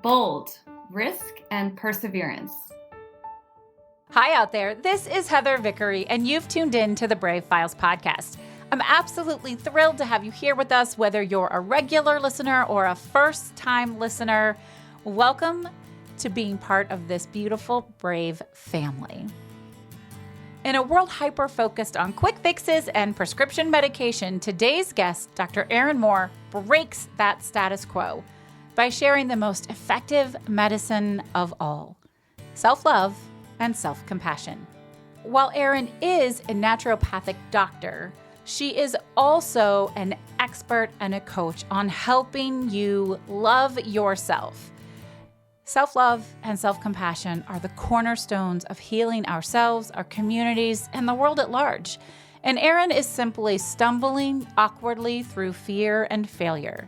bold, risk, and perseverance. Hi out there, this is Heather Vickery, and you've tuned in to the Brave Files podcast. I'm absolutely thrilled to have you here with us, whether you're a regular listener or a first-time listener. Welcome to being part of this beautiful, brave family. In a world hyper-focused on quick fixes and prescription medication, today's guest, Dr. Erin Moore, breaks that status quo by sharing the most effective medicine of all, self-love and self-compassion. While Erin is a naturopathic doctor, she is also an expert and a coach on helping you love yourself. Self-love and self-compassion are the cornerstones of healing ourselves, our communities, and the world at large. And Erin is simply stumbling awkwardly through fear and failure.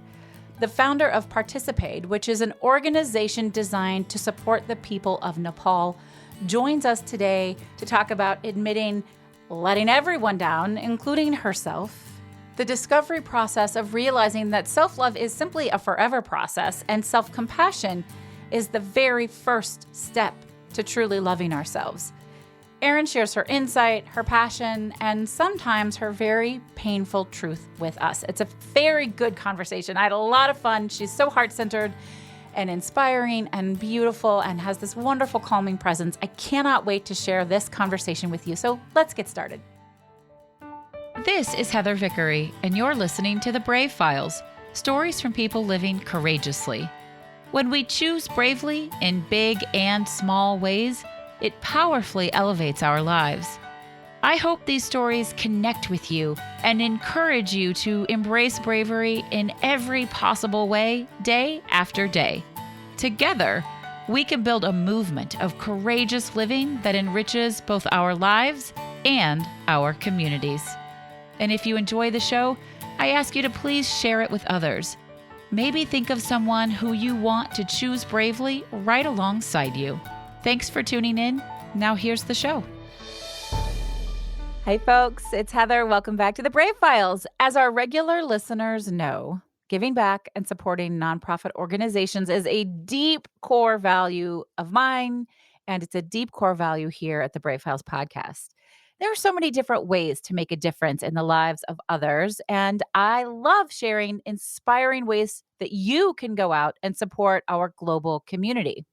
The founder of ParticipAid, which is an organization designed to support the people of Nepal, joins us today to talk about admitting letting everyone down, including herself, the discovery process of realizing that self-love is simply a forever process, and self-compassion is the very first step to truly loving ourselves. Erin shares her insight, her passion, and sometimes her very painful truth with us. It's a very good conversation. I had a lot of fun. She's so heart-centered and inspiring and beautiful and has this wonderful calming presence. I cannot wait to share this conversation with you. So let's get started. This is Heather Vickery, and you're listening to The Brave Files, stories from people living courageously. When we choose bravely in big and small ways, it powerfully elevates our lives. I hope these stories connect with you and encourage you to embrace bravery in every possible way, day after day. Together, we can build a movement of courageous living that enriches both our lives and our communities. And if you enjoy the show, I ask you to please share it with others. Maybe think of someone who you want to choose bravely right alongside you. Thanks for tuning in. Now here's the show. Hey folks, it's Heather. Welcome back to the Brave Files. As our regular listeners know, giving back and supporting nonprofit organizations is a deep core value of mine, and it's a deep core value here at the Brave Files podcast. There are so many different ways to make a difference in the lives of others, and I love sharing inspiring ways that you can go out and support our global community.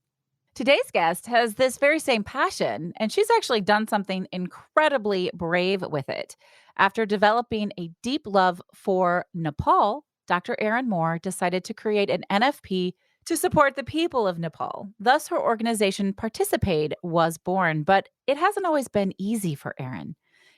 Today's guest has this very same passion, and she's actually done something incredibly brave with it. After developing a deep love for Nepal, Dr. Erin Moore decided to create an NFP to support the people of Nepal. Thus, her organization ParticipAid was born, but it hasn't always been easy for Erin.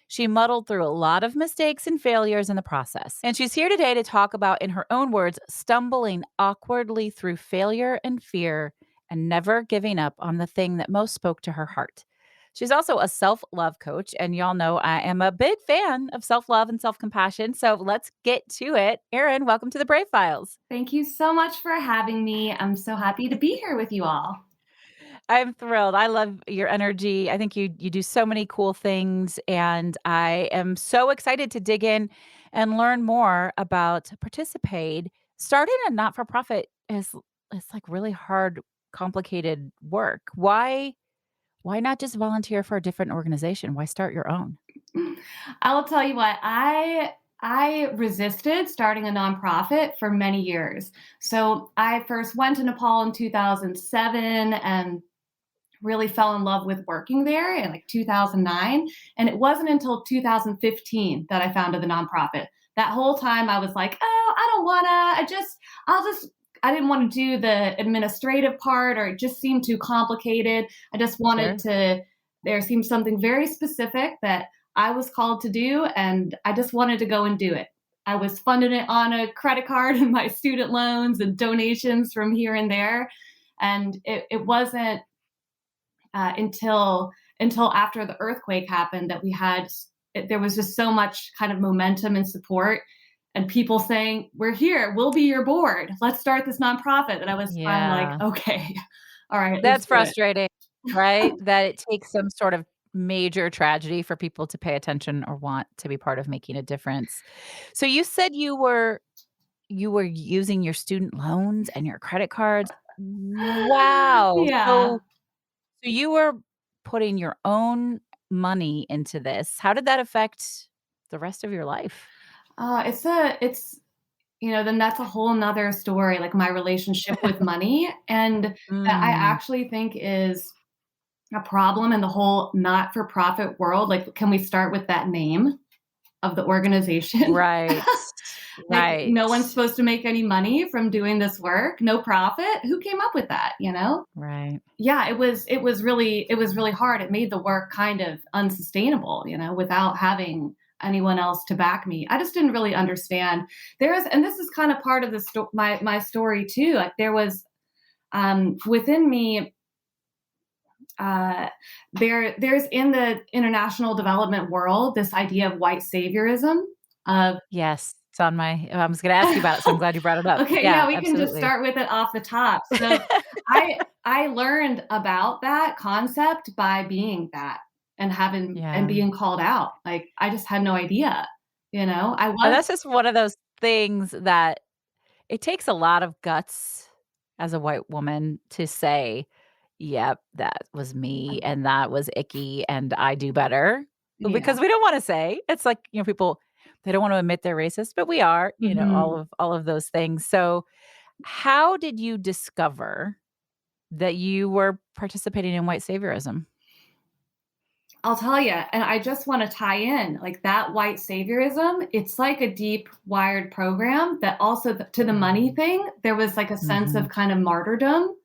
She muddled through a lot of mistakes and failures in the process. And she's here today to talk about, in her own words, stumbling awkwardly through failure and fear and never giving up on the thing that most spoke to her heart. She's also a self-love coach, and y'all know I am a big fan of self-love and self-compassion, so let's get to it. Erin, welcome to the Brave Files. Thank you so much for having me. I'm so happy to be here with you all. I'm thrilled. I love your energy. I think you do so many cool things, and I am so excited to dig in and learn more about ParticipAid. Starting a not-for-profit is it's like really hard, complicated work. Why not just volunteer for a different organization? Why start your own? I'll tell you what, I resisted starting a nonprofit for many years. So I first went to Nepal in 2007 and really fell in love with working there in like 2009. And it wasn't until 2015 that I founded the nonprofit. That whole time I was like, oh, I don't wanna, I didn't want to do the administrative part, or it just seemed too complicated. I just wanted there seemed something very specific that I was called to do, and I just wanted to go and do it. I was funding it on a credit card and my student loans and donations from here and there. And it wasn't until after the earthquake happened that there was just so much kind of momentum and support and people saying, we're here, we'll be your board. Let's start this nonprofit. And I was finally like, okay, all right. That's frustrating, right? That it takes some sort of major tragedy for people to pay attention or want to be part of making a difference. So you said you were using your student loans and your credit cards. Wow. Yeah. So you were putting your own money into this. How did that affect the rest of your life? It's then that's a whole nother story, like my relationship with money. And that I Mm, actually think is a problem in the whole not for profit world. Like, can we start with that name of the organization? right. Like, no one's Right. supposed to make any money from doing this work, no profit. Who came up with that, you know? Right. Yeah, it was really hard. It made the work kind of unsustainable, without having anyone else to back me. I just didn't really understand. And this is kind of part of my story too. Like there was within me there's in the international development world this idea of white saviorism of Yes. It's on my I was gonna ask you about it, so I'm glad you brought it up. okay, yeah, Yeah, we can just absolutely. start with it off the top. So I learned about that concept by being that and Yeah. being called out. Like I just had no idea, I And was that's just one of those things that it takes a lot of guts as a white woman to say, "Yep, that was me, and that was icky, and I do better." yeah. Because we don't wanna say. It's like, people, they don't wanna admit they're racist, but we are, Mhm. all of those things. So, how did you discover that you were participating in white saviorism? I'll tell you, and I just want to tie in like that white saviorism. It's like a deep wired program that also to the money Mhm. thing, there was like a sense of Mhm. kind of martyrdom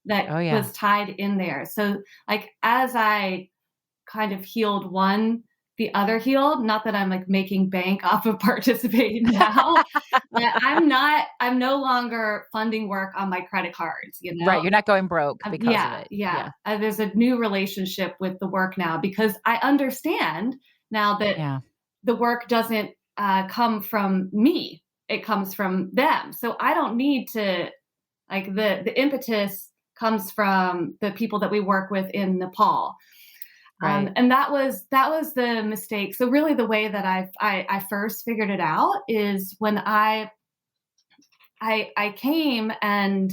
that Oh, yeah. was tied in there. So, like, as I kind of healed one, the other healed. Not that I'm like making bank off of participating now, but I'm no longer funding work on my credit cards, Right, you're not going broke because of Yeah, it. yeah. Yeah. There's a new relationship with the work now because I understand now that Yeah. the work doesn't come from me, it comes from them. So I don't need to, like, the impetus comes from the people that we work with in Nepal. Right. And that was the mistake. So really, the way that I first figured it out is when I came and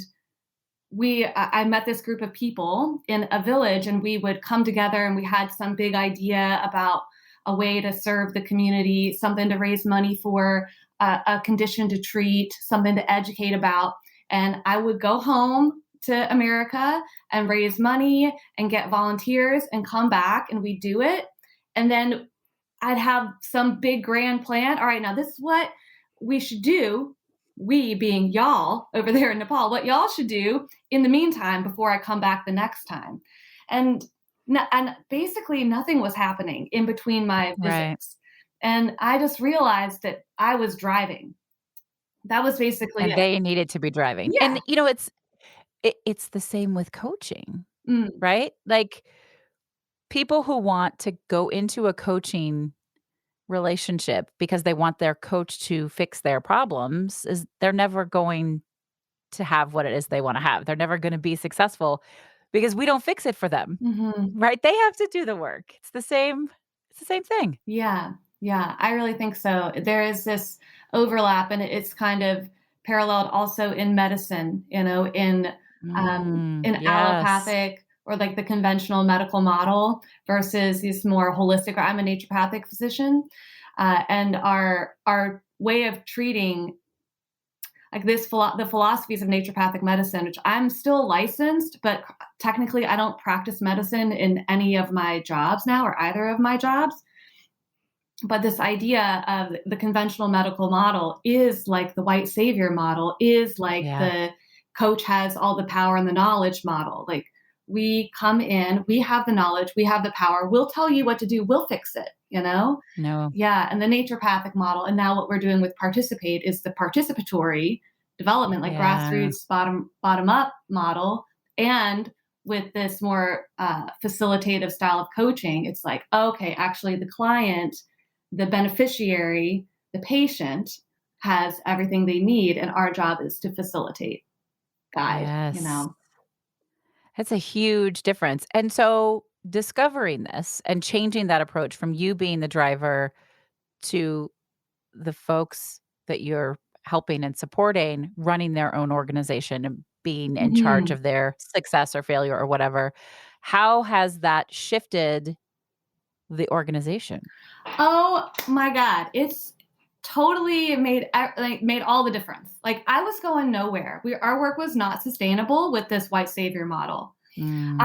I met this group of people in a village, and we would come together, and we had some big idea about a way to serve the community, something to raise money for, a condition to treat, something to educate about. And I would go home to America and raise money and get volunteers and come back, and we do it. And then I'd have some big grand plan. All right, now this is what we should do. We being y'all over there in Nepal, what y'all should do in the meantime before I come back the next time. And and basically nothing was happening in between my Right. visits. And I just realized that I was driving. That was basically And it. they needed to be driving. Yeah. And, it's the same with coaching, Mm, right? Like, people who want to go into a coaching relationship because they want their coach to fix their problems is they're never going to have what it is they wanna have. They're never gonna be successful because we don't fix it for them, mhm. right? They have to do the work. It's the same thing. Yeah, yeah, I really think so. There is this overlap, and it's kind of paralleled also in medicine, in Yes. allopathic or like the conventional medical model versus these more holistic. Or I'm a naturopathic physician, and our way of treating like the philosophies of naturopathic medicine, which I'm still licensed, but technically I don't practice medicine in any of my jobs now or either of my jobs. But this idea of the conventional medical model is like the white savior model, is like Yeah. the coach has all the power and the knowledge model. Like we come in, we have the knowledge, we have the power, we'll tell you what to do, we'll fix it. No. Yeah, and the naturopathic model, and now what we're doing with Participate is the participatory development, like Yeah. grassroots bottom up model. And with this more facilitative style of coaching, it's like, okay, actually the client, the beneficiary, the patient has everything they need, and our job is to facilitate, guide, Yes. That's a huge difference. And so discovering this and changing that approach from you being the driver to the folks that you're helping and supporting running their own organization and being in charge Mhm. of their success or failure or whatever. How has that shifted the organization? Oh my God. It's totally made all the difference. Like I was going nowhere. Our work was not sustainable with this white savior model. Mm,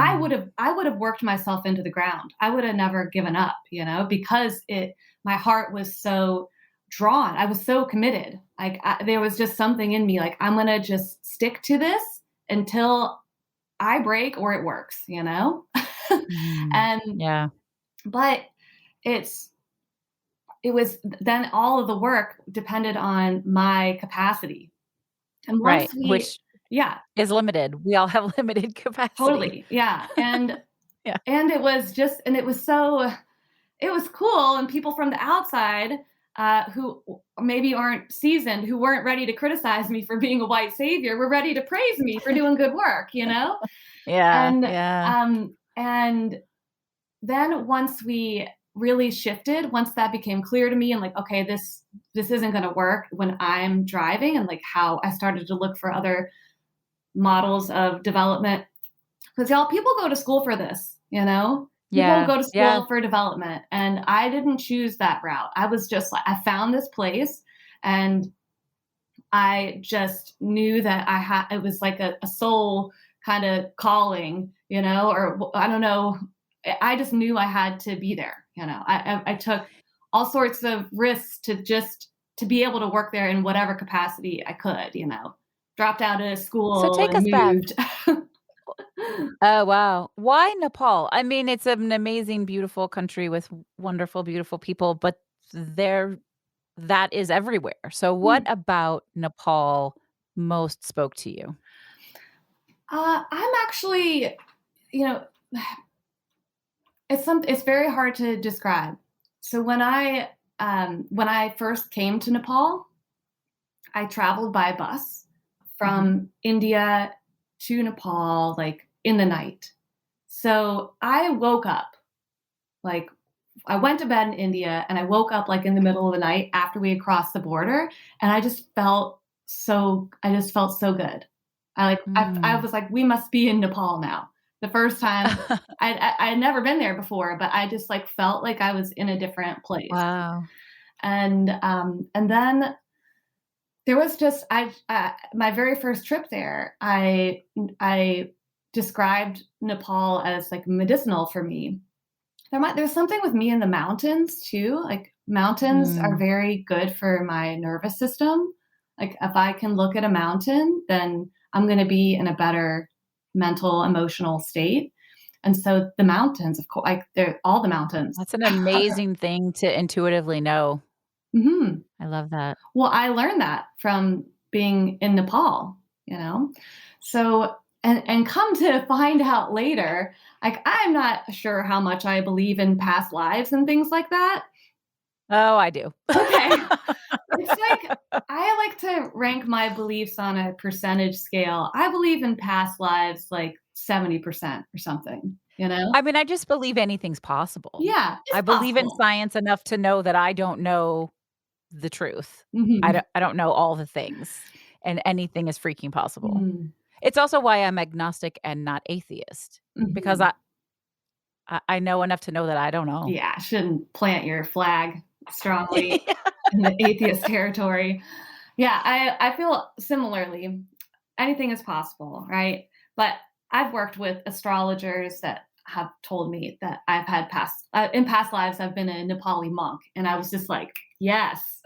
I would have worked myself into the ground. I would have never given up, because my heart was so drawn. I was so committed. Like there was just something in me like I'm going to just stick to this until I break or it works. mhm. And Yeah, but it's it was then all of the work depended on my capacity. And right, once we which yeah, is limited. We all have limited capacity. totally. Yeah. And Yeah. and it was just and it was cool and people from the outside who maybe aren't seasoned, who weren't ready to criticize me for being a white savior, were ready to praise me for doing good work. Yeah, And yeah. and then once we really shifted, once that became clear to me and like, okay, this isn't going to work when I'm driving, and like how I started to look for other models of development. Because y'all, people go to school for this. People Yeah, go to yeah. school for development, and I didn't choose that route. I was just like, I found this place, and I just knew that it was like a soul kind of calling, or I don't know. I just knew I had to be there. I took all sorts of risks to be able to work there in whatever capacity I could. Dropped out of So school take and us back. moved. Oh, wow. Why Nepal? I mean, it's an amazing, beautiful country with wonderful, beautiful people, but there that is everywhere. So what about Nepal most spoke to you? I'm actually, you know, it's very hard to describe. So when I first came to Nepal, I traveled by bus Mhm. from India to Nepal, like in the night. So I woke up, like, I went to bed in India and I woke up like in the middle of the night after we had crossed the border. And I just felt so good. I Mm. was like, we must be in Nepal now. The first time I had never been there before, but I just like felt like I was in a different place. Wow. And then there was just my very first trip there. I described Nepal as like medicinal for me. There's something with me in the mountains too. Like mountains are Mm. very good for my nervous system. Like if I can look at a mountain, then I'm going to be in a better mental, emotional state. And so the mountains, of course, like they're all the mountains. That's an amazing thing to intuitively know. hmm I love that. Well, I learned that from being in Nepal. So and come to find out later, like I'm not sure how much I believe in past lives and things like that. Oh, I do. Okay. It's like I like to rank my beliefs on a percentage scale. I believe in past lives like 70% or something. I mean, I just believe anything's possible. Yeah, I it's believe in possible. science enough to know that I don't know the truth. Mhm. I don't know all the things, and anything is freaking possible. Mm, It's also why I'm agnostic and not atheist, because mhm. I know enough to know that I don't know. Yeah, shouldn't plant your flag strongly in the atheist territory. Yeah, I feel similarly. Anything is possible, right? But I've worked with astrologers that have told me that I've had in past lives I've been a Nepali monk, and I was just like, yes,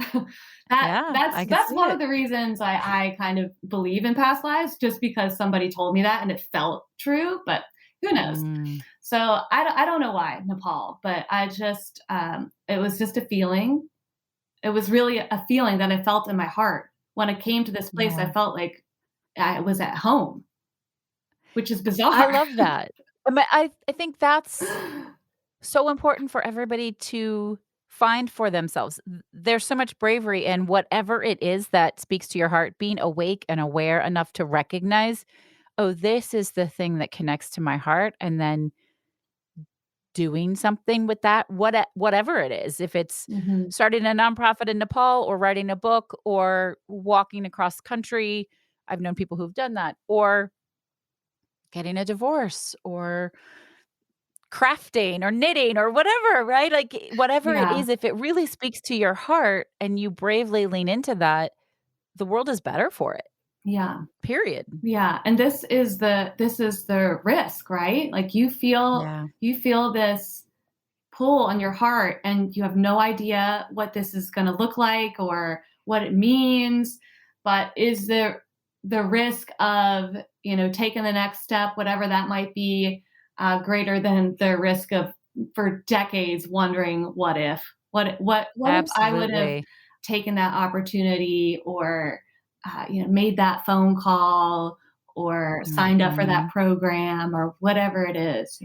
Yeah, I could that's see one it. of the reasons I kind of believe in past lives, just because somebody told me that and it felt true. But who knows? Mm, So I don't know why Nepal, but it was just a feeling. It was really a feeling that I felt in my heart. When I came to this place, I yeah. felt like I was at home, which is I bizarre. love that. I think that's so important for everybody to find for themselves. There's so much bravery in whatever it is that speaks to your heart, being awake and aware enough to recognize, "Oh, this is the thing that connects to my heart," and then doing something with that, whatever it is. If it's Mhm. starting a nonprofit in Nepal or writing a book or walking across country I've known people who've done that, or getting a divorce, or crafting or knitting or whatever, right? Like whatever it Yeah. is, if it really speaks to your heart and you bravely lean into that, the world is better for it. Yeah. Period. Yeah. And this is the risk, right? Like Yeah. you feel this pull on your heart and you have no idea what this is going to look like or what it means, but is the risk of, taking the next step, whatever that might be, greater than the risk of for decades wondering what if I would have Absolutely. taken that opportunity, or made that phone call, or signed up for that Mhm. program, or whatever it is.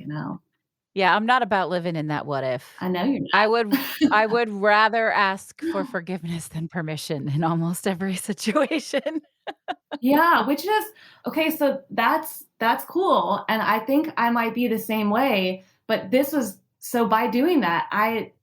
Yeah, I'm not about living in that what if. I know you're I would not. I would rather ask for forgiveness than permission in almost every situation. Yeah, which is okay, so that's cool, and I think I might be the same way, but this was so by doing that, I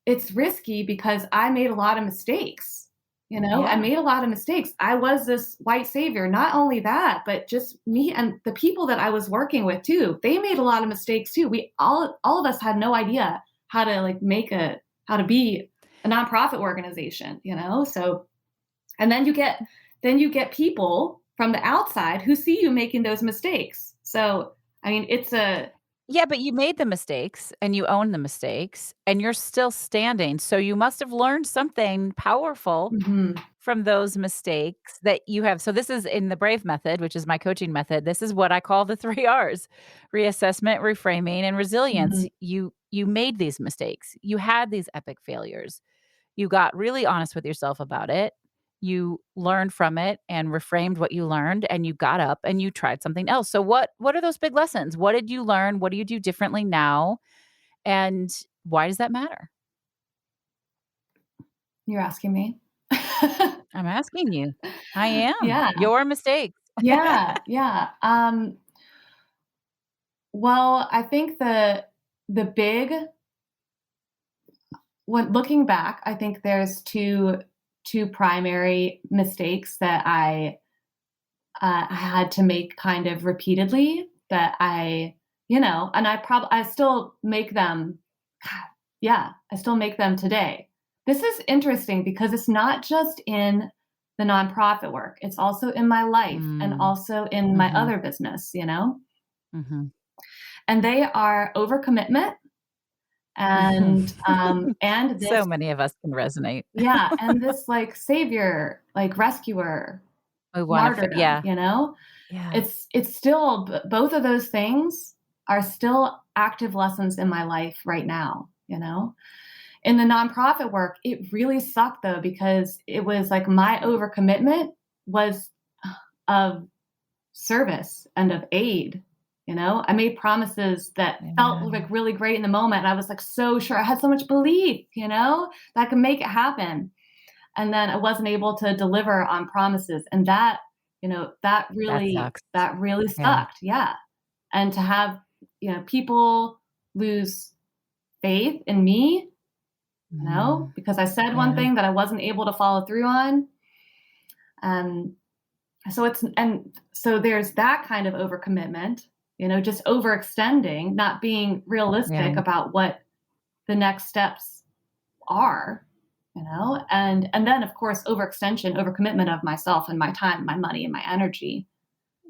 it's risky because I made a lot of mistakes. I Yeah. made a lot of mistakes. I was this white savior. Not only that, but just me and the people that I was working with too. They made a lot of mistakes too. We all of us had no idea how to how to be a nonprofit organization. So and then you get people from the outside who see you making those mistakes. So, I mean, it's a Yeah, but you made the mistakes and you own the mistakes and you're still standing, so you must have learned something powerful mhm, from those mistakes that you have. So this is in the BRAVE method, which is my coaching method. This is what I call the 3 R's: reassessment, reframing, and resilience. mhm. You made these mistakes. You had these epic failures. You got really honest with yourself about it. You learned from it and reframed what you learned, and you got up and you tried something else. So what are those big lessons? What did you learn? What do you do differently now? And why does that matter? You're asking me? I'm asking you. I am. Yeah, Your mistakes. yeah, yeah. Well, I think the big when looking back, I think there's two primary mistakes that I had to make kind of repeatedly that and I still make them. Yeah, I still make them today. This is interesting because it's not just in the nonprofit work, it's also in my life and Mm, also in my mhm, other business. mhm. And they are overcommitment and So this, many of us can resonate. yeah, and this like savior, like rescuer We wanna fit martyrdom, yeah, you know? yeah. It's still both of those things are still active lessons in my life right now. In the nonprofit work, it really sucked though because it was like my overcommitment was of service and of aid. I made promises that felt Yeah. like really great in the moment. And I was like so sure. I had so much belief, that I could make it happen. And then I wasn't able to deliver on promises. And that, that That really, sucks. that really Yeah. sucked. Yeah. And to have, people lose faith in me, Mm, because I said one yeah. thing that I wasn't able to follow through on. And so there's that kind of overcommitment, just overextending, not being Yeah. realistic about what the next steps are, and then of course overcommitment of myself and my time, my money and my energy,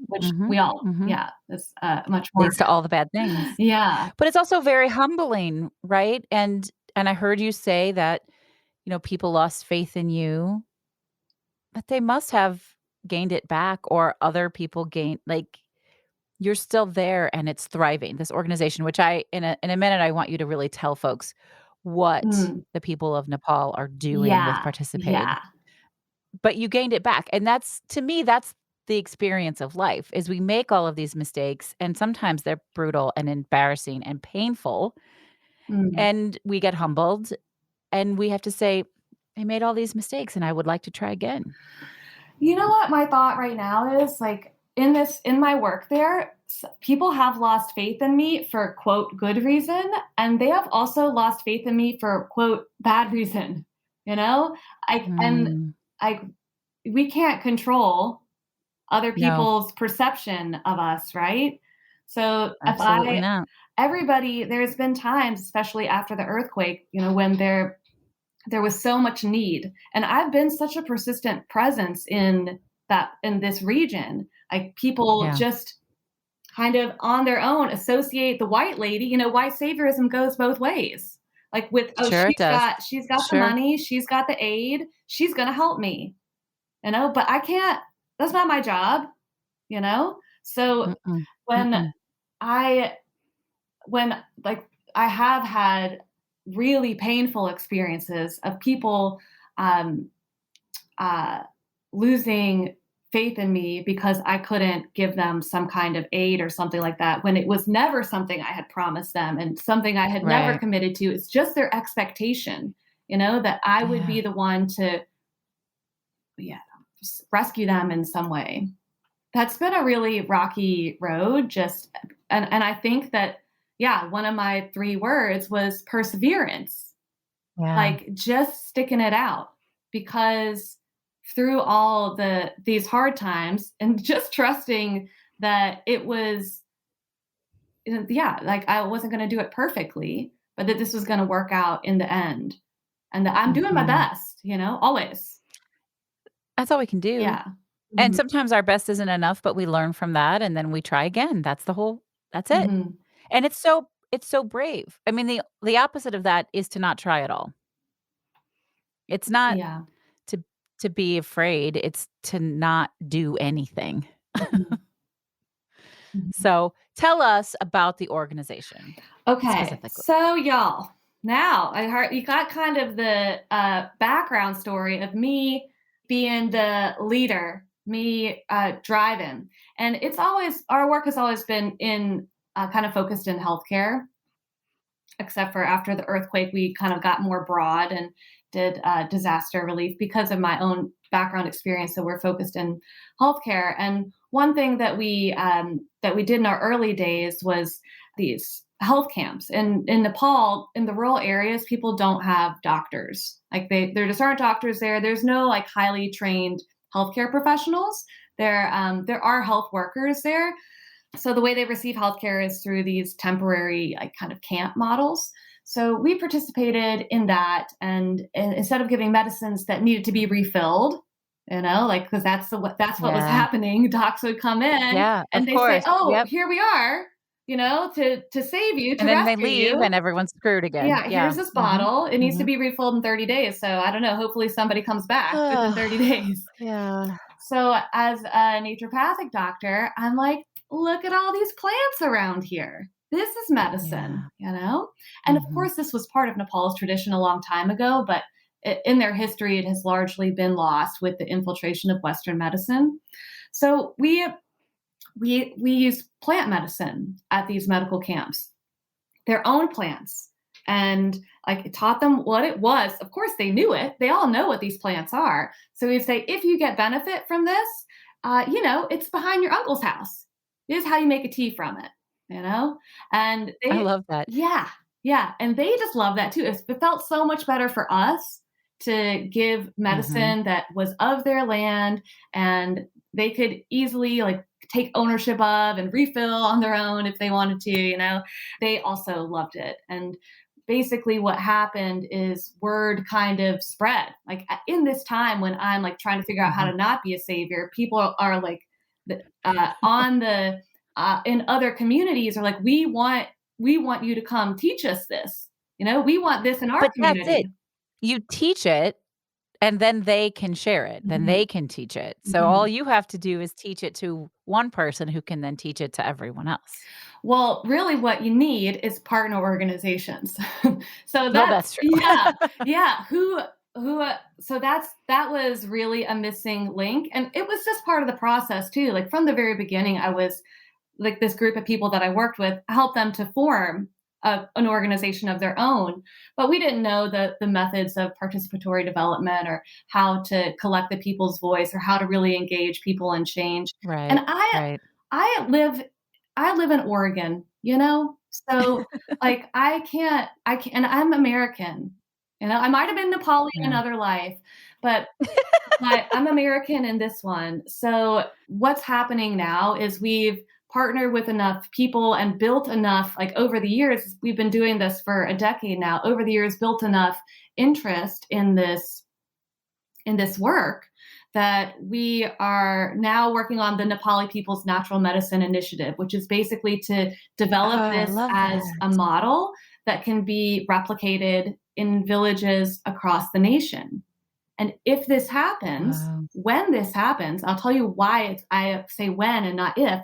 which Mhm, we all, mhm. yeah, is much more. Leads to all the bad things. Yeah. But it's also very humbling, right? And I heard you say that, people lost faith in you, but they must have gained it back or other people gained like, you're still there and it's thriving. This organization, which I in a minute, I want you to really tell folks what Mm. the people of Nepal are doing with Yeah. ParticipAid. Yeah. But you gained it back, and that's to me, that's the experience of life, is we make all of these mistakes, and sometimes they're brutal and embarrassing and painful, Mm. and we get humbled, and we have to say, "I made all these mistakes, and I would like to try again." You know what my thought right now is? Like in my work there, people have lost faith in me for quote good reason, and they have also lost faith in me for quote bad reason. You know, I and Mm, I we can't control. other No, people's perception of us, right? So absolutely not. there's been times, especially after the earthquake, when there was so much need. And I've been such a persistent presence in this region. Like people Yeah, just kind of on their own associate the white lady, white saviorism goes both ways. Like with, oh, sure it does. she's got the Sure. money, she's got the aid, she's gonna help me, but I can't, that's not my job, you know? So Mm-mm. when Mm-mm. I when like I have had really painful experiences of people um, uh, losing faith in me because I couldn't give them some kind of aid or something like that when it was never something I had promised them and something I had never Right. committed to. It's just their expectation, that I would Yeah. be the one to, yeah, rescue them in some way. That's been a really rocky road, and I think that, yeah, one of my 3 words was perseverance, Yeah. like just sticking it out, because through all these hard times and just trusting that it was, yeah, like I wasn't going to do it perfectly, but that this was going to work out in the end, and that I'm doing my Mhm. best, always. That's all we can do. Yeah. And Mhm. sometimes our best isn't enough, but we learn from that and then we try again. That's it. Mhm. And it's so brave. I mean, the opposite of that is to not try at all. It's not Yeah. to to be afraid, it's to not do anything. Mhm. Mhm. So, tell us about the organization Okay, specifically. so y'all, now I heard you got kind of the background story of me being the leader, me driving, and it's always our work has always been in kind of focused in healthcare, except for after the earthquake, we kind of got more broad and did disaster relief because of my own background experience. So we're focused in healthcare. And one thing that we did in our early days was these health camps. And in Nepal, in the rural areas, people don't have doctors. Like there just aren't doctors there. There's no like highly trained healthcare professionals. There are health workers there, so the way they receive healthcare is through these temporary, like kind of camp models. So we participated in that, and instead of giving medicines that needed to be refilled, like because that's what was Yeah. happening. Docs would come in Yeah, and of they say, course. "Oh, Yep. here we are," to save you, And to then they rescue leave you. and everyone's screwed again. Yeah, here's Yeah. this Mhm. bottle. It needs to Mhm. be refilled in 30 days. So I don't know. Hopefully somebody comes back within 30 days. Yeah. So as a naturopathic doctor, I'm like, look at all these plants around here. This is Yeah. medicine. And of Mhm. course, this was part of Nepal's tradition a long time ago, but in their history, it has largely been lost with the infiltration of Western medicine. So we use plant medicine at these medical camps, their own plants, and like taught them what it was. Of course, they knew it. They all know what these plants are. So we'd say, if you get benefit from this, it's behind your uncle's house. This is how you make a tea from it. And I they, love that. yeah, yeah, and they just love that too. It felt so much better for us to give Mhm. medicine that was of their land and they could easily like take ownership of and refill on their own if they wanted to. They also loved it. And basically what happened is word kind of spread. Like in this time when I'm like trying to figure out how Mhm. to not be a savior, people are like on the in other communities are like, we want you to come teach us this. We want this in our But that's it. community. You teach it, and then they can share it, then Mhm, they can teach it. So all mhm. you have to do is teach it to one person who can then teach it to everyone else. Well, really what you need is partner organizations. So Well, that's, that's true. yeah, yeah, so that was really a missing link, and it was just part of the process too. Like from the very beginning, I was like this group of people that I worked with, helped them to form an organization of their own. But we didn't know the methods of participatory development or how to collect the people's voice or how to really engage people and change. And Right, I right. I live I live in Oregon. So like I can't, and I'm American. I might have been Nepali in Yeah. another life, but I'm American in this one. So what's happening now is we've partnered with enough people and built enough, like over the years, we've been doing this for a decade now, over the years, built enough interest in this work that we are now working on the Nepali People's Natural Medicine Initiative, which is basically to develop Oh, I this love as a that. model that can be replicated in villages across the nation. And if this happens, Wow. when this happens, I'll tell you why I say when and not if.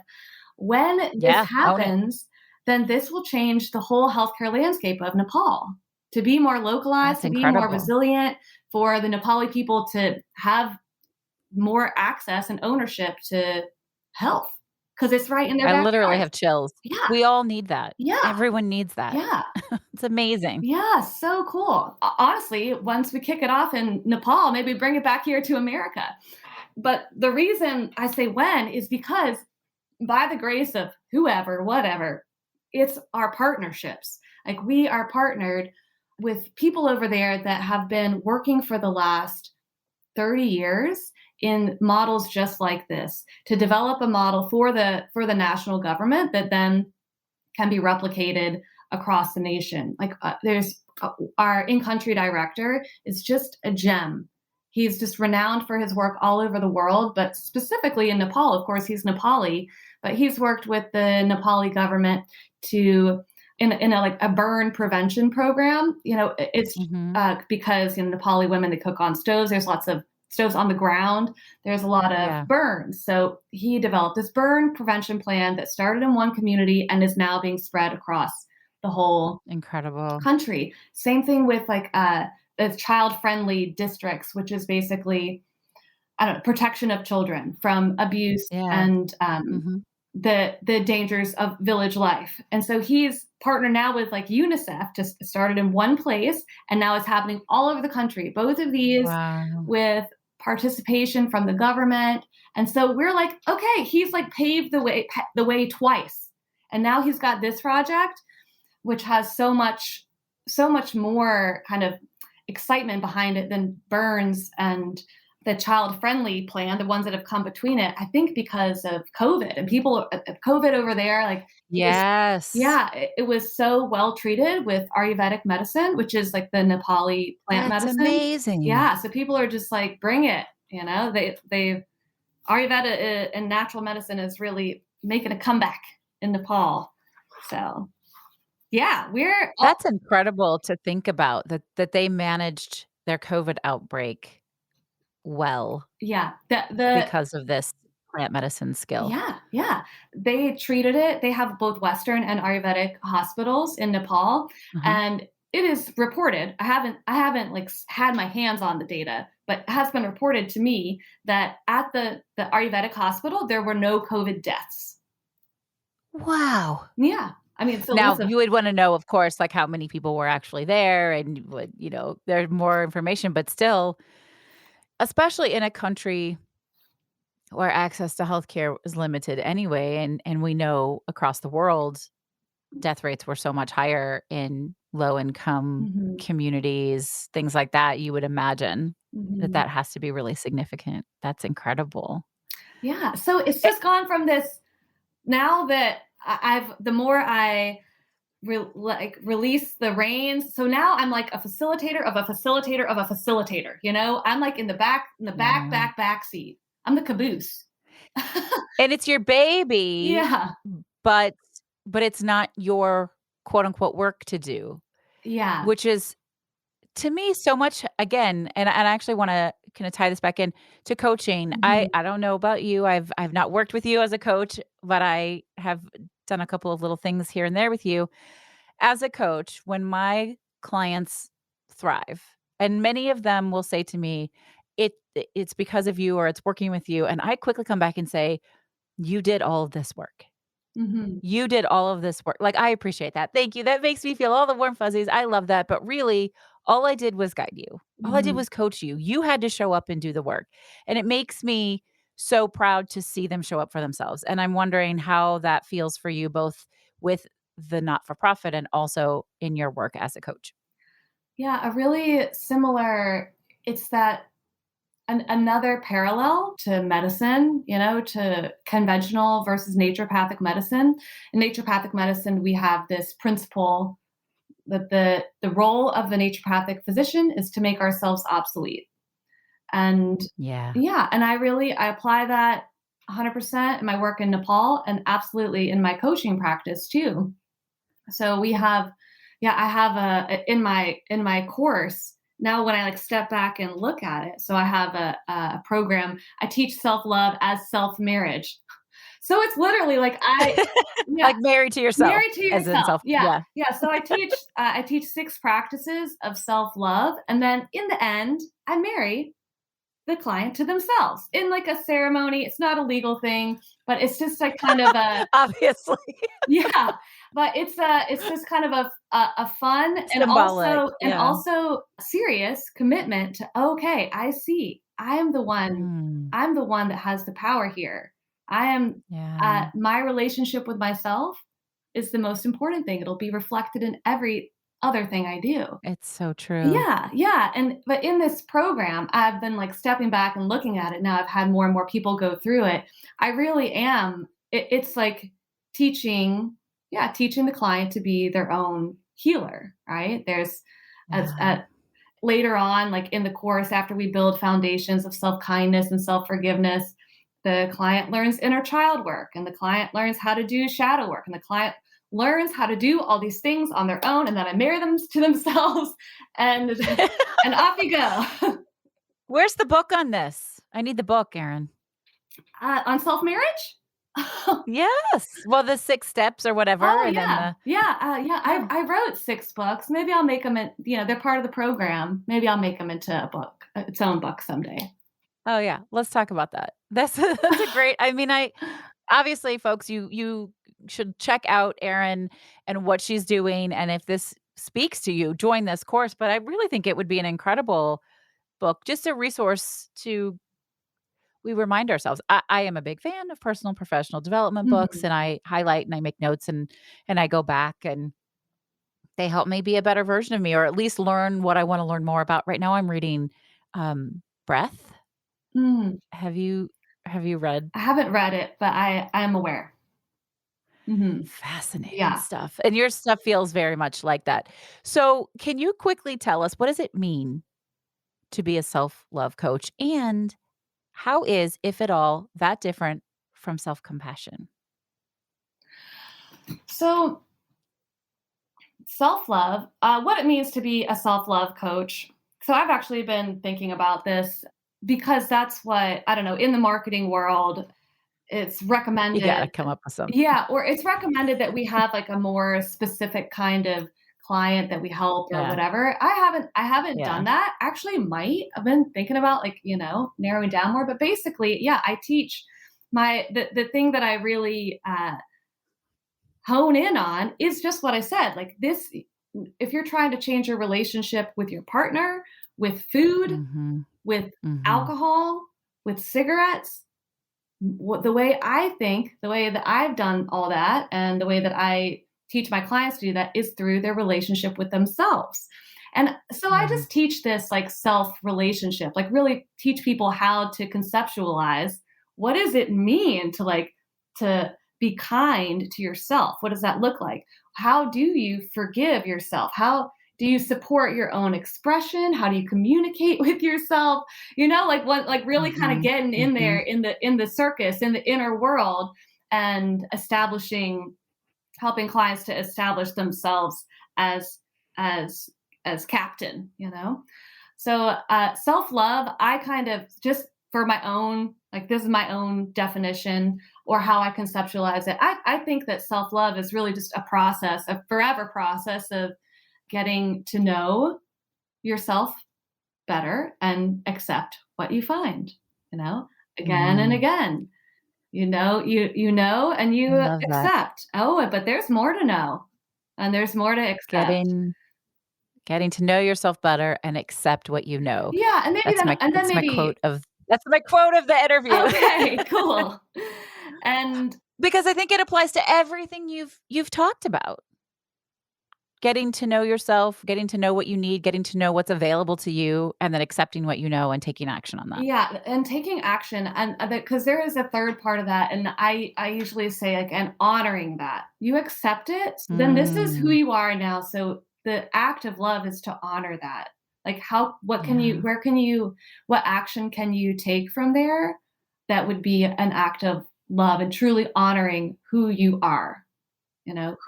When this Yeah, own it. happens, then this will change the whole healthcare landscape of Nepal to be more localized, That's to be more incredible. resilient, for the Nepali people to have more access and ownership to health because it's right in their I literally backyard. have chills. Yeah, We all need that. yeah, Everyone needs that. yeah. It's amazing. Yeah, so cool. Honestly, once we kick it off in Nepal, maybe bring it back here to America. But the reason I say when is because by the grace of whoever, whatever, it's our partnerships. Like we are partnered with people over there that have been working for the last 30 years in models just like this to develop a model for the national government that then can be replicated across the nation. Like there's our in-country director is just a gem. He's just renowned for his work all over the world, but specifically in Nepal. Of course, he's Nepali, but he's worked with the Nepali government to in a like a burn prevention program. You know, it's Mhm. because Nepali women, they cook on stoves. There's lots of stoves on the ground. There's a lot of Yeah, burns. So he developed this burn prevention plan that started in one community and is now being spread across the whole incredible. country. Same thing with like the child-friendly districts, which is basically I don't know, protection of children from abuse Yeah. and Mhm. the dangers of village life. And so he's partnered now with like UNICEF, just started in one place, and now it's happening all over the country. Both of these Wow. with participation from the government. And so we're like, okay, he's like paved the way twice. And now he's got this project, which has so much more kind of excitement behind it than Burns and the child friendly plan, the ones that have come between it, I think because of COVID and people, COVID over there, like it was, Yes. yeah, it was so well treated with Ayurvedic medicine, which is like the Nepali plant That's medicine. amazing. Yeah. So people are just like, bring it, they, Ayurveda and natural medicine is really making a comeback in Nepal. So yeah, we're all, That's incredible to think about that they managed their COVID outbreak well yeah, the because of this plant medicine skill. yeah, yeah. They treated it. They have both Western and Ayurvedic hospitals in Nepal, Uh-huh. and it is reported. I haven't like had my hands on the data, but it has been reported to me that at the Ayurvedic hospital there were no COVID deaths. Wow. Yeah, I mean, so Now, lots of you would wanna know, of course, like, how many people were actually there and would there's more information, but still, especially in a country where access to healthcare is limited anyway, and we know across the world, death rates were so much higher in low-income mhm, communities, things like that, you would imagine that mhm. that has to be really significant. That's incredible. Yeah. So it's Eh just gone from this now that I've the more I release the reins. So now I'm like a facilitator of a facilitator of a facilitator. I'm like in the Yeah. back seat. I'm the caboose. And it's your baby, Yeah, but it's not your quote unquote "work to do," yeah, which is to me so much again, and I actually wanna kinda tie this back in to coaching. mhm, I don't know about you, I've not worked with you as a coach, but I have done a couple of little things here and there with you. As a coach, when my clients thrive, and many of them will say to me, it's because of you or it's working with you," and I quickly come back and say, "You did all of this work. mhm, You did all of this work." Like, I appreciate that. Thank you. That makes me feel all the warm fuzzies. I love that. But really, all I did was guide you. All I did mhm. was coach you. You had to show up and do the work. And it makes me so proud to see them show up for themselves. And I'm wondering how that feels for you, both with the not for profit and also in your work as a coach. Yeah, a really similar. It's that. another parallel to medicine, to conventional versus naturopathic medicine. In naturopathic medicine, we have this principle that the role of the naturopathic physician is to make ourselves obsolete. And and I apply that 100% in my work in Nepal and absolutely in my coaching practice too. So we have, I have in my course now when I step back and look at it. So I have a program. I teach self-love as self-marriage. So it's literally like like married to yourself. Married to yourself. As in self, yeah. So I teach 6 practices of self-love. And then in the end, I marry the client to themselves in like a ceremony. It's not a legal thing, but it's just like kind of a obviously. Yeah. But it's just kind of a fun symbolic, and also serious commitment to, okay, I see. I'm the one that has the power here. I am my relationship with myself is the most important thing. It'll be reflected in every other thing I do. It's so true. Yeah. But in this program, I've been stepping back and looking at it. Now I've had more and more people go through it. I really am. It's like teaching the client to be their own healer, right? There's later on, in the course, after we build foundations of self-kindness and self-forgiveness, the client learns inner child work, and the client learns how to do shadow work, and the client learns how to do all these things on their own, and then I marry them to themselves, and and off you go. Where's the book on this? I need the book, Erin. On self-marriage? Yes. Well, the 6 steps or whatever. Oh, and yeah. I wrote 6 books. Maybe I'll make them they're part of the program. Maybe I'll make them into a book, its own book someday. Oh yeah. Let's talk about that. That's a great, obviously folks, you should check out Erin and what she's doing. And if this speaks to you, join this course. But I really think it would be an incredible book, just a resource we remind ourselves. I am a big fan of personal and professional development books, and I highlight and I make notes and I go back and they help me be a better version of me, or at least learn what I want to learn more about. Right now I'm reading Breath. Have you read? I haven't read it, but I am aware. Fascinating stuff. And your stuff feels very much like that. So can you quickly tell us, what does it mean to be a self-love coach? And how is, if at all, that different from self-compassion? So self-love, what it means to be a self-love coach. So I've actually been thinking about this because that's what, I don't know, in the marketing world, it's recommended. You got to come up with something. Yeah. Or it's recommended that we have a more specific kind of client that we help or whatever. I haven't done that. Actually might. I've been thinking about narrowing down more, but basically, I teach the thing that I really hone in on is just what I said. This, if you're trying to change your relationship with your partner, with food, with alcohol, with cigarettes, the way that I've done all that and the way that I teach my clients to do that is through their relationship with themselves. And so I just teach this self relationship, really teach people how to conceptualize what does it mean to be kind to yourself? What does that look like? How do you forgive yourself? How do you support your own expression? How do you communicate with yourself? Really kind of getting in there in the circus, in the inner world, and helping clients to establish themselves as captain, So self-love, I kind of just for my own, this is my own definition or how I conceptualize it. I think that self-love is really just a forever process of getting to know yourself better and accept what you find, again and again. You know, and you accept. That. Oh, but there's more to know, and there's more to accept. Getting to know yourself better and accept what you know. Yeah, and maybe that's my quote of the interview. Okay, cool. And because I think it applies to everything you've talked about. getting to know yourself, getting to know what you need, getting to know what's available to you, and then accepting what you know and taking action on that. Yeah, and taking action, and because there is a third part of that, and I usually say, like, and honoring that. You accept it, so then this is who Mm, you are now, so the act of love is to honor that. Like, what can you yeah, where can you what action can you take from there that would be an act of love and truly honoring who you are,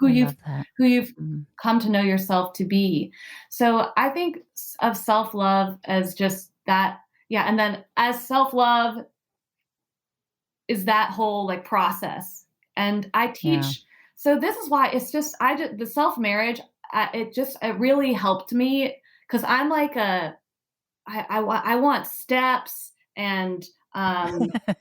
I love that. who you've Mm, come to know yourself to be. So I think of self-love as just that. Yeah, and then as self-love is that whole like process. And I yeah. teach, so this is why it's just the self-marriage, it really helped me because I'm like I want steps, and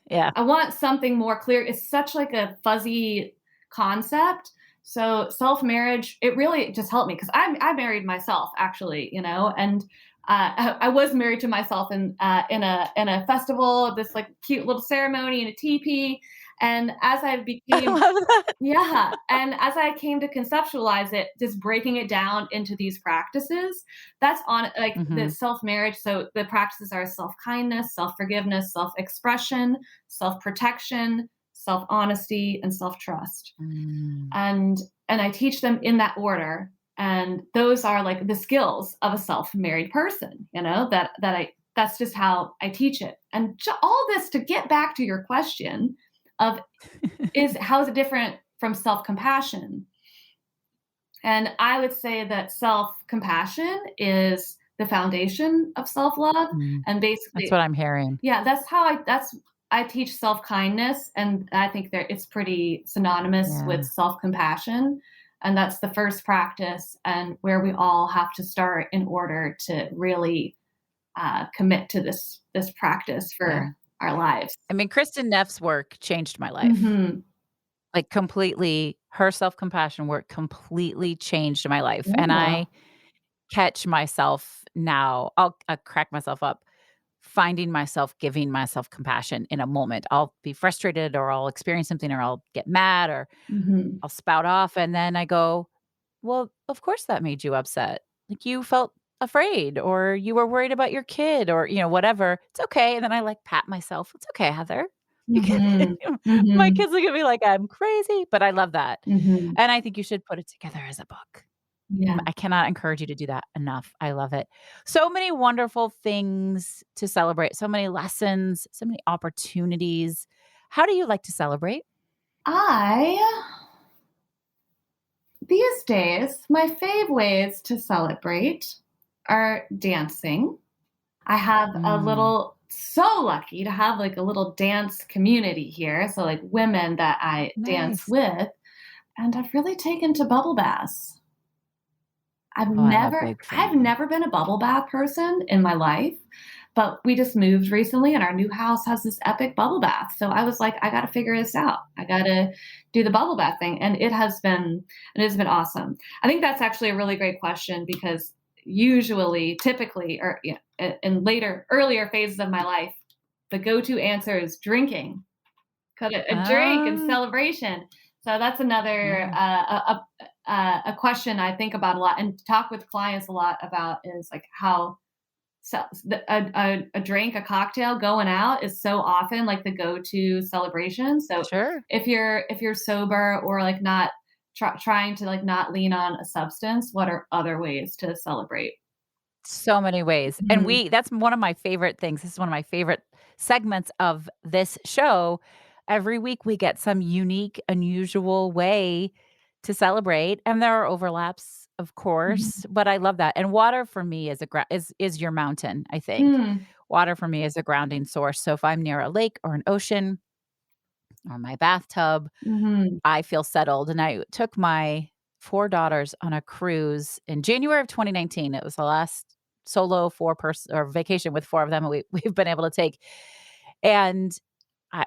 Yeah. I want something more clear. It's such like a fuzzy concept. So self-marriage, it really just helped me because I married myself actually, and I was married to myself in a festival, this like cute little ceremony in a teepee. And as I I became love that. yeah, and as I came to conceptualize it, just breaking it down into these practices, that's on like the Mhm. self-marriage. So the practices are self-kindness, self-forgiveness, self-expression, self-protection, self-honesty, and self-trust. Mm, And and I teach them in that order. And those are like the skills of a self-married person, that's just how I teach it. And all this to get back to your question of is how is it different from self-compassion? And I would say that self-compassion is the foundation of self-love. mm. And That's basically, what I'm hearing. yeah, I teach self-kindness, and I think that it's pretty synonymous with Yeah. self-compassion. And that's the first practice, and where we all have to start in order to really commit to this practice Yeah. for our lives. I mean, Kristen Neff's work changed my life. Hmm. Like, completely her self-compassion work completely changed my life, and Yeah. I catch myself now I'll crack myself up, finding myself giving myself compassion in a moment. I'll be frustrated, or I'll experience something, or I'll get mad, or Hmm. I'll spout off, and then I go, "Well, of course that made you upset. Like, you felt afraid, or you were worried about your kid, or, whatever. It's okay." And then I, like, pat myself. "It's okay, Heather. You can." Hmm. My Hmm. kids look at me like I'm crazy, but I love that. Hmm. And I think you should put it together as a book. Yeah. I cannot encourage you to do that enough. I love it. So many wonderful things to celebrate, so many lessons, so many opportunities. How do you like to celebrate? I These days, my fave ways to celebrate are dancing. I have Mm, so lucky to have like a little dance community here. So, like women that I dance nice. with, and I've really taken to bubble baths. Oh, I'm a big I've fan. never been a bubble bath person in my life, but we just moved recently and our new house has this epic bubble bath. So I was like, I got to figure this out. I got to do the bubble bath thing. And it has been awesome. I think that's actually a really great question because typically, or in earlier phases of my life, the go-to answer is drinking. Cut a drink and Ah, celebration. So that's another yeah. a question I think about a lot and talk with clients a lot about is like how a drink, a cocktail going out is so often like the go-to celebration. So Sure. if you're sober or like not trying to like not lean on a substance, what are other ways to celebrate? So many ways. And Mhm. that's one of my favorite things. This is one of my favorite segments of this show. Every week we get some unique, unusual way to celebrate, and there are overlaps, of Mhm. course, but I love that. And water for me is is your mountain, I think. Mm. Water for me is a grounding source. So if I'm near a lake or an ocean or my bathtub, Mhm. I feel settled. And I took my 4 daughters on a cruise in January of 2019. It was the last solo 4-person or vacation with 4 of them we've been able to take. And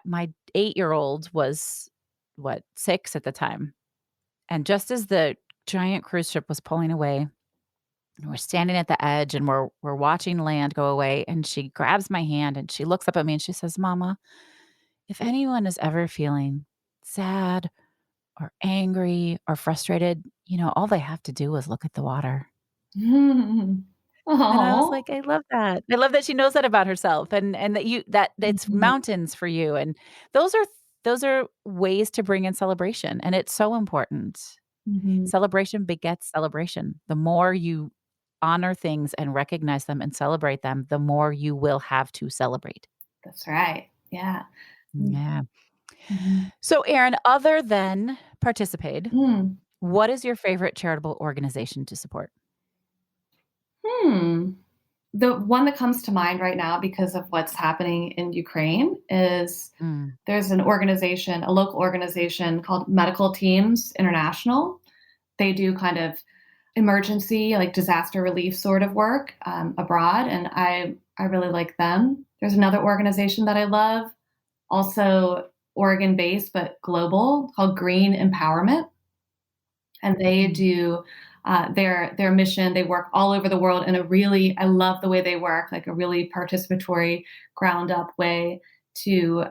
my 8-year-old was, what, 6 at the time. And just as the giant cruise ship was pulling away, and we're standing at the edge and we're watching land go away, and she grabs my hand and she looks up at me and she says, "Mama, if anyone is ever feeling sad or angry or frustrated, all they have to do is look at the water. And I was Oh. like, I love that. I love that she knows that about herself and that it's Mhm. mountains for you. And those are those are ways to bring in celebration. And it's so important. Mhm. Celebration begets celebration. The more you honor things and recognize them and celebrate them, the more you will have to celebrate. That's right. Yeah. Mm. Yeah. Mhm. So, Erin, other than ParticipAid, Mm. what is your favorite charitable organization to support? Hmm. The one that comes to mind right now because of what's happening in Ukraine is Mm, there's an organization, a local organization called Medical Teams International. They do kind of emergency, like disaster relief sort of work abroad, and I really like them. There's another organization that I love, also Oregon based but global, called Green Empowerment, and they mm. do their mission. They work all over the world in a really, I love the way they work, like a really participatory, ground up way to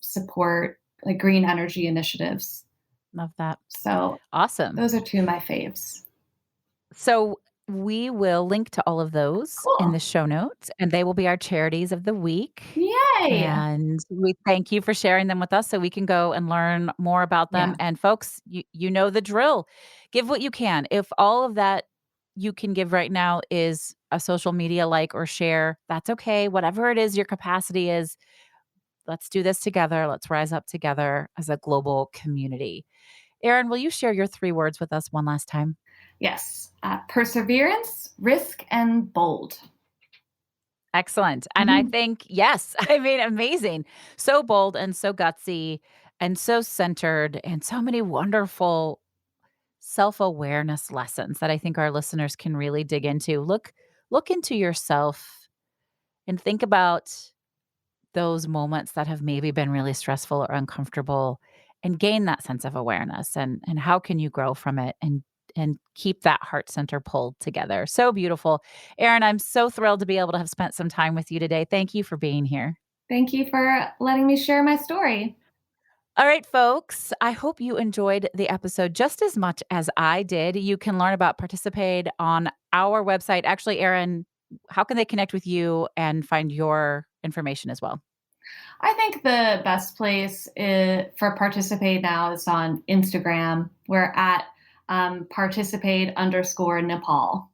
support like green energy initiatives. Love that. So Awesome. those are two of my faves. So we will link to all of those in the Cool. show notes, and they will be our charities of the week. Yay. And we thank you for sharing them with us so we can go and learn more about them. Yeah. And folks, you know the drill. Give what you can. If all of that you can give right now is a social media like or share, that's okay. Whatever it is your capacity is, let's do this together. Let's rise up together as a global community. Erin, will you share your 3 words with us one last time? Yes. Perseverance, risk, and bold. Excellent. And I Mhm. think, yes, I mean, amazing. So bold and so gutsy and so centered and so many wonderful self-awareness lessons that I think our listeners can really dig into. Look into yourself and think about those moments that have maybe been really stressful or uncomfortable and gain that sense of awareness and how can you grow from it and keep that heart center pulled together. So beautiful. Erin, I'm so thrilled to be able to have spent some time with you today. Thank you for being here. Thank you for letting me share my story. All right, folks, I hope you enjoyed the episode just as much as I did. You can learn about ParticipAid on our website. Actually, Erin, how can they connect with you and find your information as well? I think the best place for ParticipAid now is on Instagram. We're at participate_Nepal.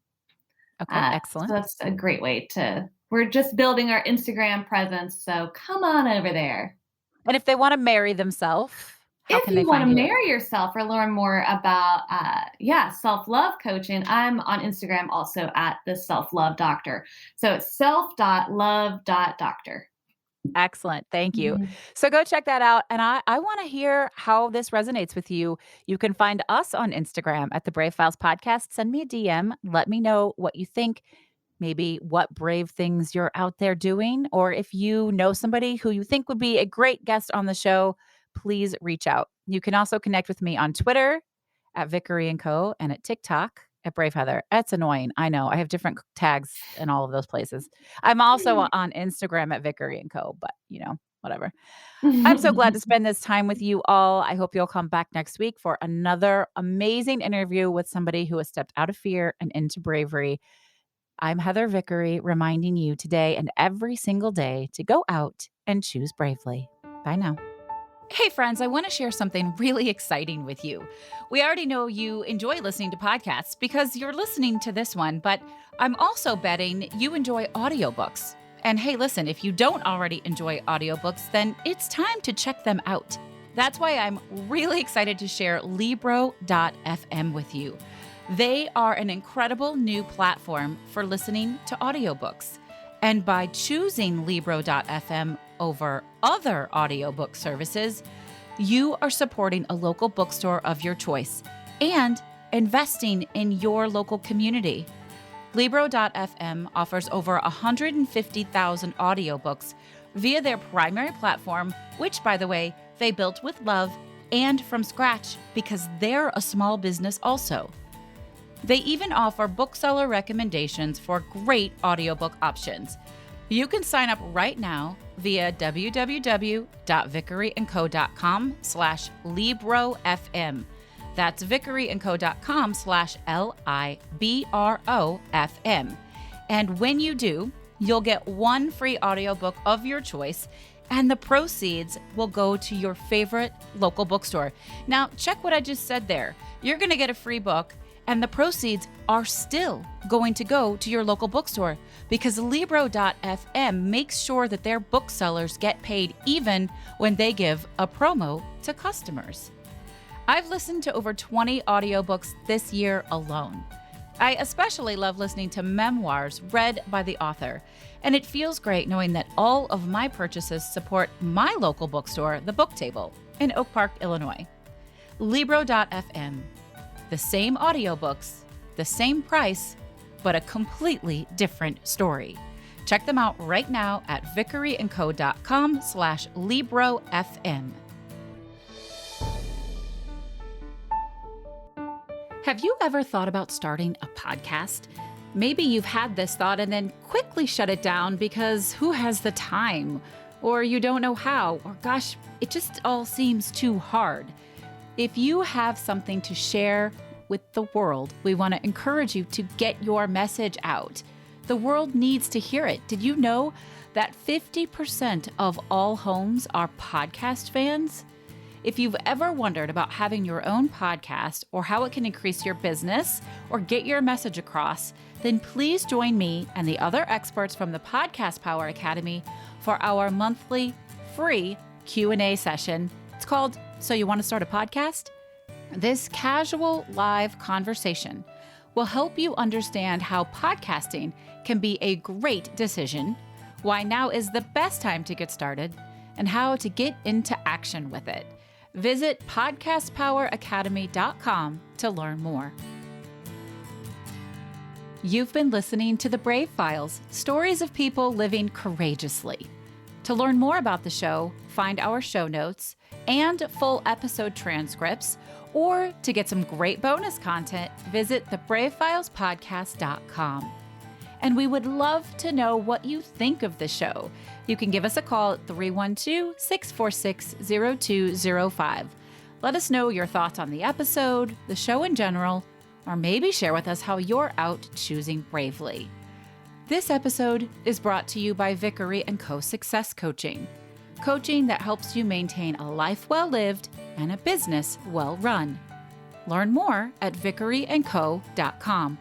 Okay, So excellent. that's a great way we're just building our Instagram presence. So come on over there. And if they wanna marry themselves, how If can they you want to find you? marry yourself or learn more about, self-love coaching, I'm on Instagram also at the self-love doctor. So it's self.love.doctor. Excellent, thank you. Mhm. So go check that out, and I wanna hear how this resonates with you. You can find us on Instagram at the Brave Files Podcast. Send me a DM, let me know what you think, maybe what brave things you're out there doing, or if you know somebody who you think would be a great guest on the show, please reach out. You can also connect with me on Twitter at Vickery and Co. and at TikTok at Brave Heather. That's annoying. I know. I have different tags in all of those places. I'm also on Instagram at Vickery and Co. But whatever. I'm so glad to spend this time with you all. I hope you'll come back next week for another amazing interview with somebody who has stepped out of fear and into bravery. I'm Heather Vickery, reminding you today and every single day to go out and choose bravely. Bye now. Hey, friends, I want to share something really exciting with you. We already know you enjoy listening to podcasts because you're listening to this one, but I'm also betting you enjoy audiobooks. And hey, listen, if you don't already enjoy audiobooks, then it's time to check them out. That's why I'm really excited to share Libro.fm with you. They are an incredible new platform for listening to audiobooks. And by choosing Libro.fm over other audiobook services, you are supporting a local bookstore of your choice and investing in your local community. Libro.fm offers over 150,000 audiobooks via their primary platform, which, by the way, they built with love and from scratch because they're a small business also. They even offer bookseller recommendations for great audiobook options. You can sign up right now via www.vickeryandco.com/LibroFM. That's vickeryandco.com/LIBROFM. And when you do, you'll get one free audiobook of your choice, and the proceeds will go to your favorite local bookstore. Now, check what I just said there. You're going to get a free book, and the proceeds are still going to go to your local bookstore because Libro.fm makes sure that their booksellers get paid even when they give a promo to customers. I've listened to over 20 audiobooks this year alone. I especially love listening to memoirs read by the author, and it feels great knowing that all of my purchases support my local bookstore, The Book Table, in Oak Park, Illinois. Libro.fm. The same audiobooks, the same price, but a completely different story. Check them out right now at vickeryandco.com/LibroFM. Have you ever thought about starting a podcast? Maybe you've had this thought and then quickly shut it down because who has the time? Or you don't know how, or gosh, it just all seems too hard. If you have something to share with the world, we want to encourage you to get your message out. The world needs to hear it. Did you know that 50% of all homes are podcast fans? If you've ever wondered about having your own podcast or how it can increase your business or get your message across, then please join me and the other experts from the Podcast Power Academy for our monthly free Q&A session. It's called So You Want to Start a Podcast? This casual live conversation will help you understand how podcasting can be a great decision, why now is the best time to get started, and how to get into action with it. Visit podcastpoweracademy.com to learn more. You've been listening to The Brave Files, stories of people living courageously. To learn more about the show, find our show notes and full episode transcripts, or to get some great bonus content, visit thebravefilespodcast.com. And we would love to know what you think of the show. You can give us a call at 312-646-0205. Let us know your thoughts on the episode, the show in general, or maybe share with us how you're out choosing bravely. This episode is brought to you by Vickery & Co. Success Coaching. Coaching that helps you maintain a life well lived and a business well run. Learn more at vickeryandco.com.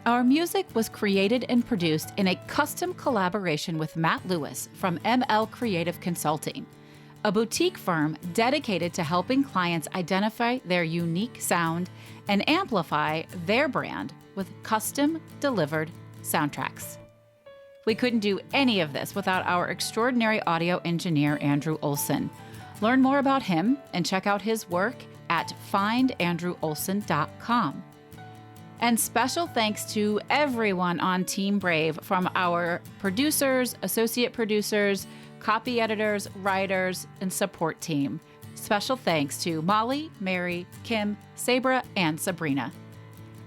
Our music was created and produced in a custom collaboration with Matt Lewis from ML Creative Consulting, a boutique firm dedicated to helping clients identify their unique sound and amplify their brand with custom delivered soundtracks. We couldn't do any of this without our extraordinary audio engineer, Andrew Olson. Learn more about him and check out his work at findandrewolson.com. And special thanks to everyone on Team Brave, from our producers, associate producers, copy editors, writers, and support team. Special thanks to Molly, Mary, Kim, Sabra, and Sabrina.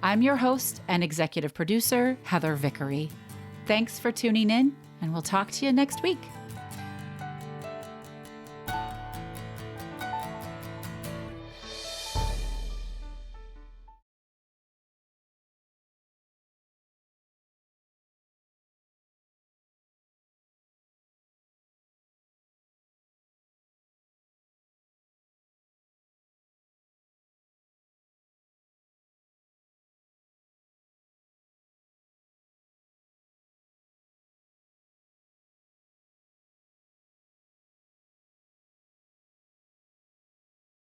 I'm your host and executive producer, Heather Vickery. Thanks for tuning in, and we'll talk to you next week.